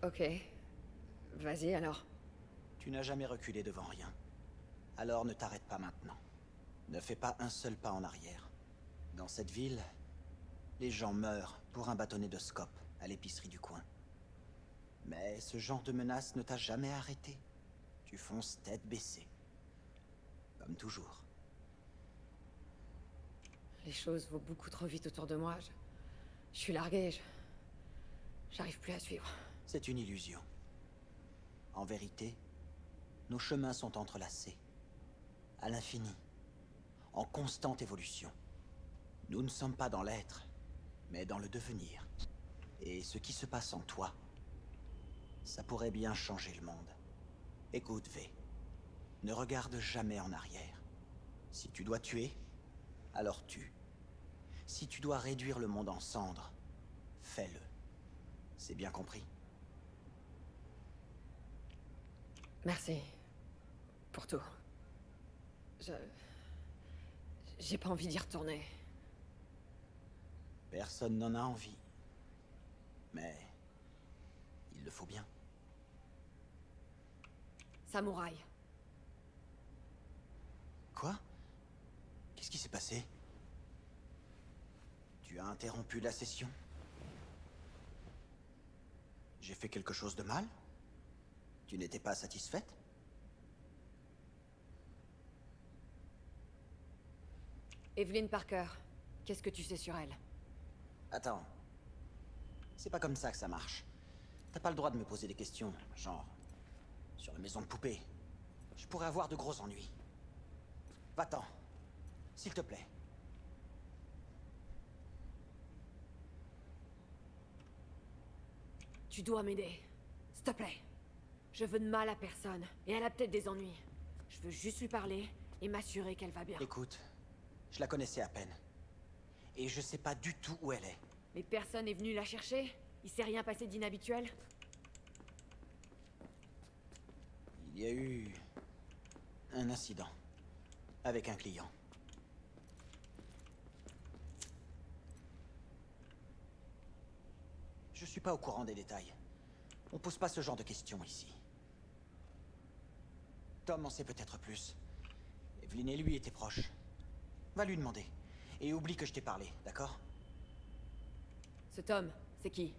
Ok. Vas-y alors. Tu n'as jamais reculé devant rien. Alors ne t'arrête pas maintenant. Ne fais pas un seul pas en arrière. Dans cette ville, les gens meurent pour un bâtonnet de scope à l'épicerie du coin. Mais ce genre de menace ne t'a jamais arrêté. Tu fonces tête baissée. Comme toujours. Les choses vont beaucoup trop vite autour de moi. Je suis largué. J'arrive plus à suivre. C'est une illusion. En vérité, nos chemins sont entrelacés. À l'infini. en constante évolution. Nous ne sommes pas dans l'être, mais dans le devenir. Et ce qui se passe en toi, ça pourrait bien changer le monde. Écoute, V, ne regarde jamais en arrière. Si tu dois tuer, alors tue. Si tu dois réduire le monde en cendres, fais-le. C'est bien compris? Merci. Pour tout. J'ai pas envie d'y retourner. Personne n'en a envie. Mais... il le faut bien. Samouraï. Quoi? Qu'est-ce qui s'est passé? Tu as interrompu la session? J'ai fait quelque chose de mal? Tu n'étais pas satisfaite? Evelyn Parker, qu'est-ce que tu sais sur elle? Attends. C'est pas comme ça que ça marche. T'as pas le droit de me poser des questions, genre... sur la maison de poupée. Je pourrais avoir de gros ennuis. Va-t'en. S'il te plaît. Tu dois m'aider. S'il te plaît. Je veux de mal à personne, et elle a peut-être des ennuis. Je veux juste lui parler et m'assurer qu'elle va bien. Écoute, je la connaissais à peine. Et je sais pas du tout où elle est. Mais personne n'est venu la chercher? Il s'est rien passé d'inhabituel? Il y a eu... un incident. Avec un client. Je suis pas au courant des détails. On pose pas ce genre de questions ici. Tom en sait peut-être plus. Evelyn et lui étaient proches. Va lui demander. Et oublie que je t'ai parlé, d'accord? Ce Tom, c'est qui?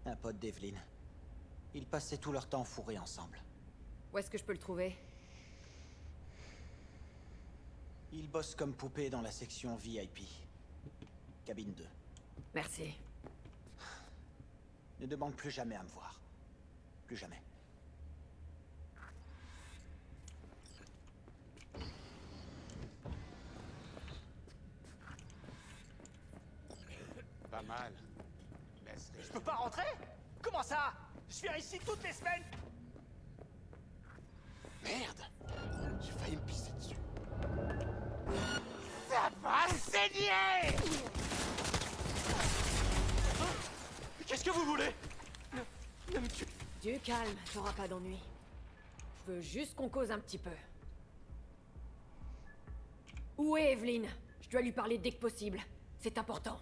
Un pote d'Evelyn. Ils passaient tout leur temps fourrés ensemble. Où est-ce que je peux le trouver? Il bosse comme poupée dans la section VIP. Cabine 2. Merci. Ne demande plus jamais à me voir. Plus jamais. Pas mal. Laisse-les. Je peux pas rentrer? Comment ça? Je viens ici toutes les semaines. Merde! J'ai failli me pisser dessus. Ça va saigner! Qu'est-ce que vous voulez? Ne me tuez. Du calme, t'auras pas d'ennui. Je veux juste qu'on cause un petit peu. Où est Evelyn? Je dois lui parler dès que possible. C'est important.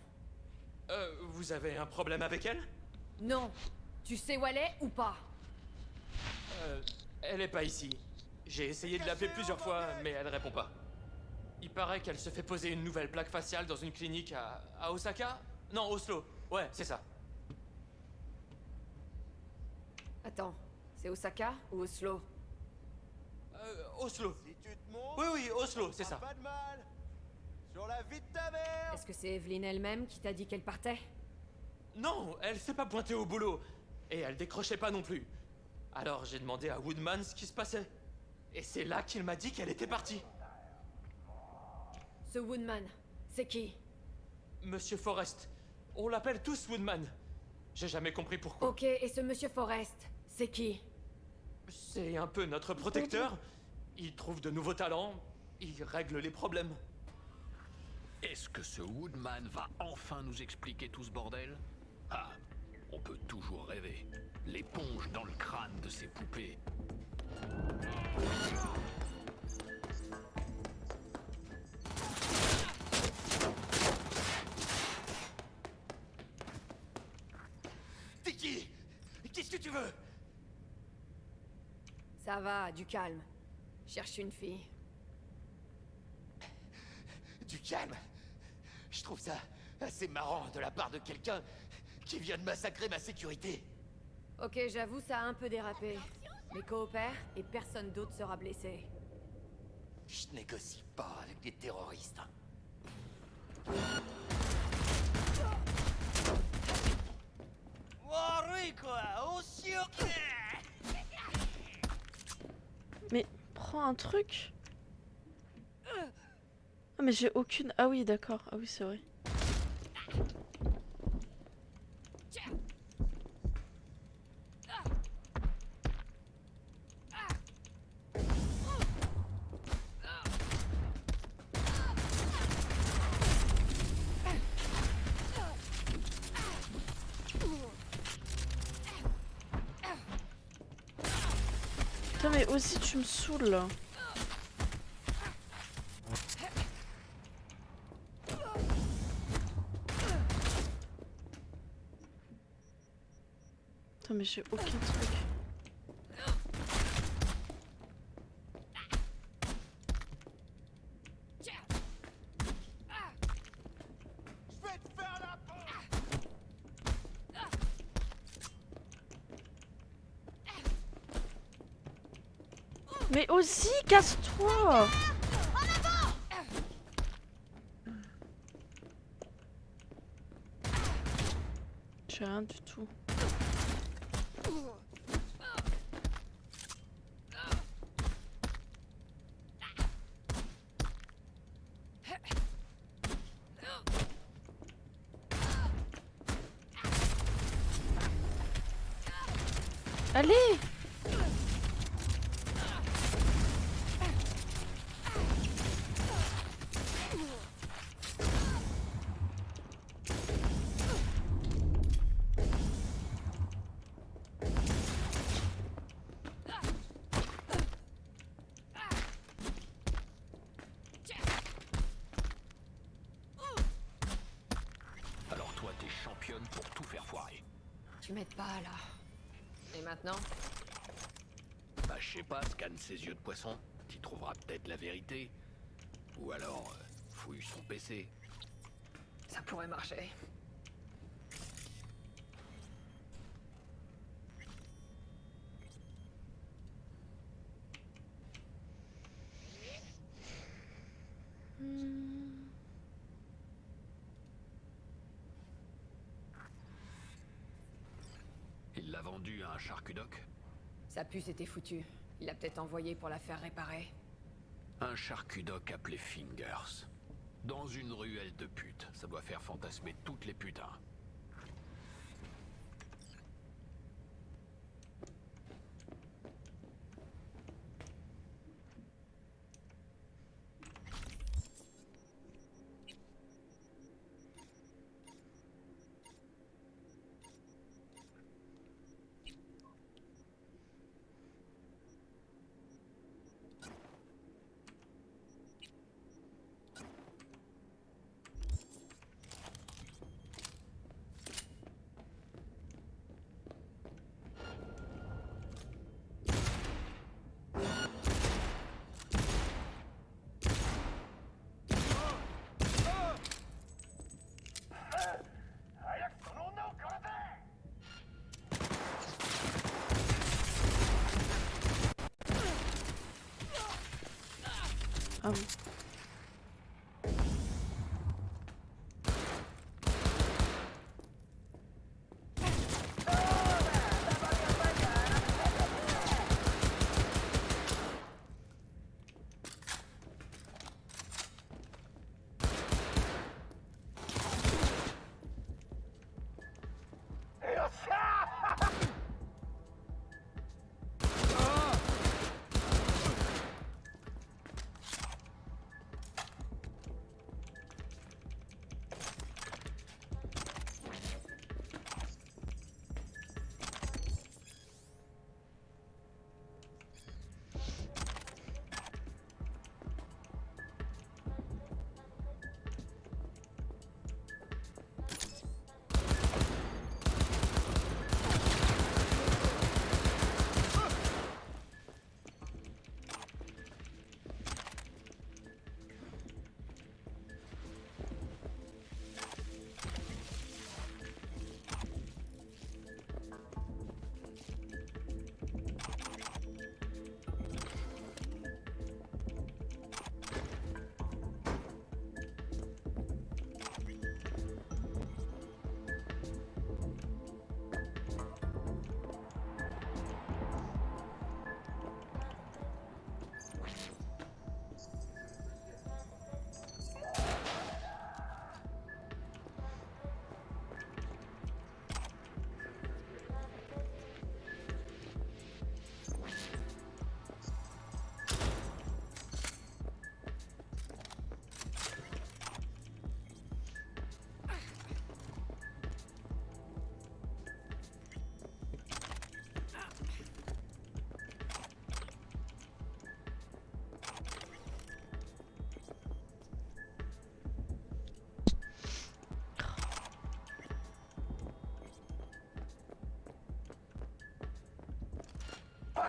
Vous avez un problème avec elle? Non. Tu sais où elle est ou pas? Elle est pas ici. J'ai essayé de l'appeler plusieurs fois, mais elle répond pas. Il paraît qu'elle se fait poser une nouvelle plaque faciale dans une clinique à Osaka? Non, Oslo. Ouais, c'est ça. Attends, c'est Osaka ou Oslo? Oslo. Si tu te montres, Oui, Oslo, c'est ça. pas de mal. Sur la vie de ta mère. Est-ce que c'est Evelyn elle-même qui t'a dit qu'elle partait? Non, elle s'est pas pointée au boulot. Et elle décrochait pas non plus. Alors j'ai demandé à Woodman ce qui se passait. Et c'est là qu'il m'a dit qu'elle était partie. Ce Woodman, c'est qui? Monsieur Forrest. On l'appelle tous Woodman. J'ai jamais compris pourquoi. Ok, et ce monsieur Forrest, c'est qui? C'est un peu notre protecteur. Il trouve de nouveaux talents. Il règle les problèmes. Est-ce que ce Woodman va enfin nous expliquer tout ce bordel? Ah, on peut toujours rêver. L'éponge dans le crâne de ces poupées. T'es qui? Qu'est-ce que tu veux? Ça va, du calme. Cherche une fille. Du calme. Je trouve ça assez marrant de la part de quelqu'un qui vient de massacrer ma sécurité. Ok, j'avoue, ça a un peu dérapé. Mais coopère et personne d'autre sera blessé. Je négocie pas avec des terroristes. Mais prends un truc. Ah mais j'ai aucune... Ah oui d'accord, ah oui c'est vrai. Putain mais aussi tu me saoules là. Putain mais j'ai aucun truc. Mais aussi, casse-toi! J'ai rien du tout. Allez! Alors toi, t'es championne pour tout faire foirer. Tu m'aides pas là. Et maintenant? Bah je sais pas, scanne ses yeux de poisson, t'y trouveras peut-être la vérité. Ou alors, fouille son PC. Ça pourrait marcher. Il l'a vendu à un charcudoc. Sa puce était foutue. Il l'a peut-être envoyé pour la faire réparer. Un charcudoc appelé Fingers. Dans une ruelle de putes. Ça doit faire fantasmer toutes les putains. Ah oui.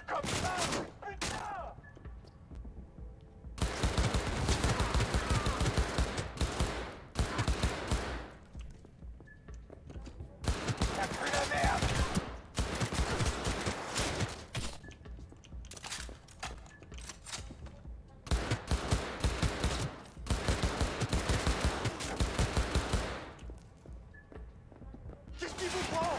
comme ça, putain! Ça pue la merde! Qu'est-ce qui vous prend?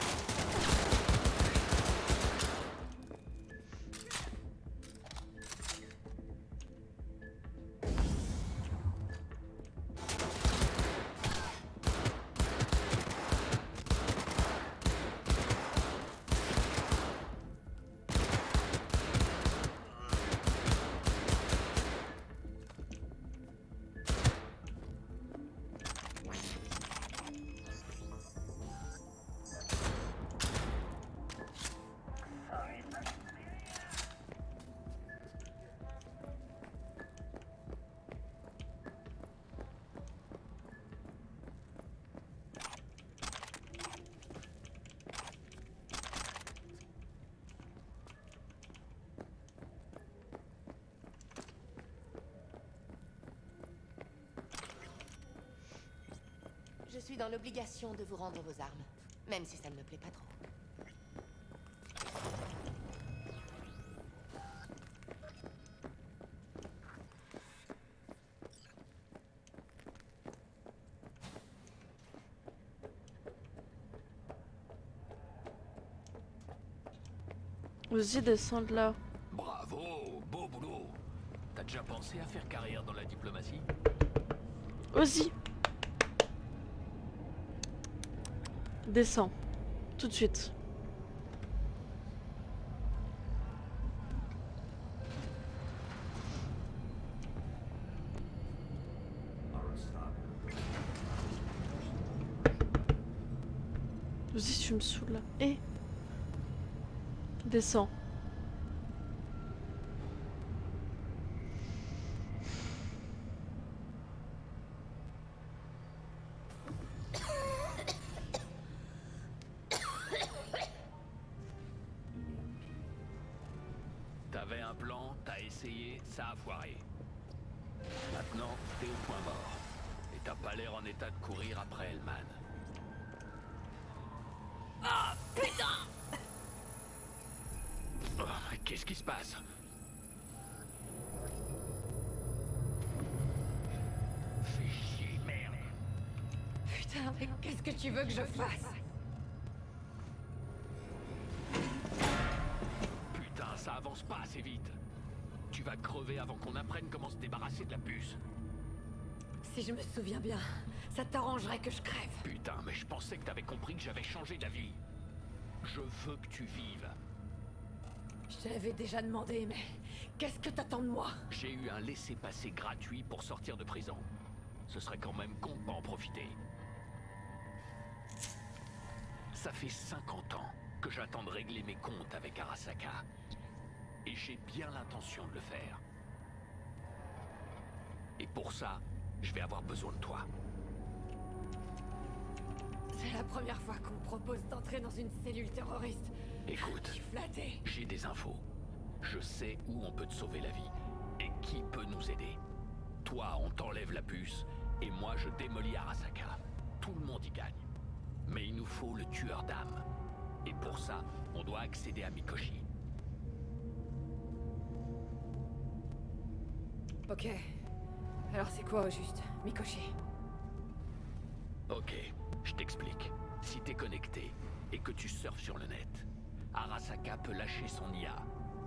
Je suis dans l'obligation de vous rendre vos armes, même si ça ne me plaît pas trop. Vas-y, descends de là. Bravo, beau boulot. T'as déjà pensé à faire carrière dans la diplomatie? Ozzy. Descends. Tout de suite. Ozzy, tu me saoules là. Eh. Descends. T'avais un plan, t'as essayé, ça a foiré. Maintenant, t'es au point mort. Et t'as pas l'air en état de courir après Hellman. Ah, putain! Oh, qu'est-ce qui se passe? Fais chier, merde. Putain, mais qu'est-ce que tu veux que je fasse? Putain, ça avance pas assez vite. Tu vas crever avant qu'on apprenne comment se débarrasser de la puce. Si je me souviens bien, ça t'arrangerait que je crève. Putain, mais je pensais que t'avais compris que j'avais changé d'avis. Je veux que tu vives. Je te l'avais déjà demandé, mais qu'est-ce que t'attends de moi? J'ai eu un laissez-passer gratuit pour sortir de prison. Ce serait quand même con de pas en profiter. Ça fait 50 ans que j'attends de régler mes comptes avec Arasaka. Et j'ai bien l'intention de le faire. Et pour ça, je vais avoir besoin de toi. C'est la première fois qu'on me propose d'entrer dans une cellule terroriste. Écoute, Je suis flatté. j'ai des infos. Je sais où on peut te sauver la vie. Et qui peut nous aider. Toi, on t'enlève la puce. Et moi, je démolis Arasaka. Tout le monde y gagne. Mais il nous faut le tueur d'âme. Et pour ça, on doit accéder à Mikoshi. Ok. Alors c'est quoi au juste, Mikoshi? Ok, je t'explique. Si t'es connecté et que tu surfes sur le net, Arasaka peut lâcher son IA,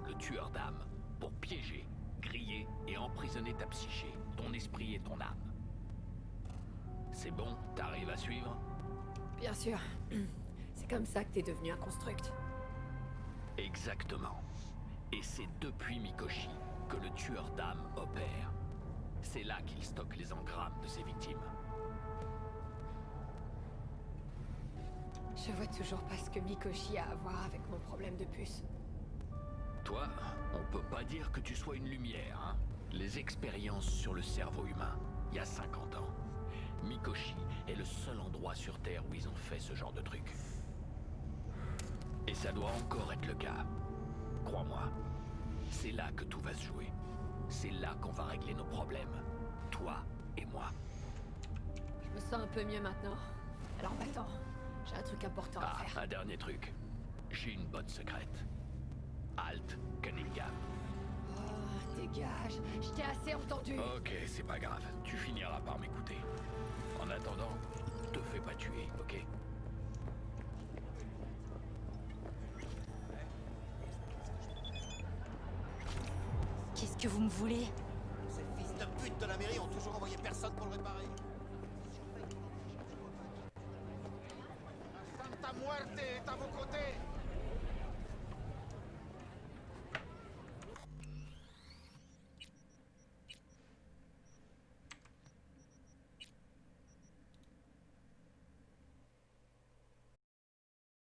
le tueur d'âme, pour piéger, griller et emprisonner ta psyché, ton esprit et ton âme. C'est bon? T'arrives à suivre? Bien sûr. C'est comme ça que t'es devenu un construct. Exactement. Et c'est depuis Mikoshi que le tueur d'âme opère. C'est là qu'il stocke les engrammes de ses victimes. Je vois toujours pas ce que Mikoshi a à voir avec mon problème de puce. Toi, on peut pas dire que tu sois une lumière, hein? Les expériences sur le cerveau humain, il y a 50 ans. Mikoshi est le seul endroit sur Terre où ils ont fait ce genre de truc. Et ça doit encore être le cas. Crois-moi, C'est là que tout va se jouer. C'est là qu'on va régler nos problèmes. Toi et moi. Je me sens un peu mieux maintenant. Alors va-t'en. J'ai un truc important à faire. Un dernier truc. J'ai une bonne secrète. Alt Cunningham. Oh, dégage. Je t'ai assez entendu. Ok, c'est pas grave. Tu finiras par m'écouter. En attendant, te fais pas tuer, ok? Qu'est-ce que vous me voulez? Ces fils de pute de la mairie ont toujours envoyé personne pour le réparer. Santa Muerte est à vos côtés.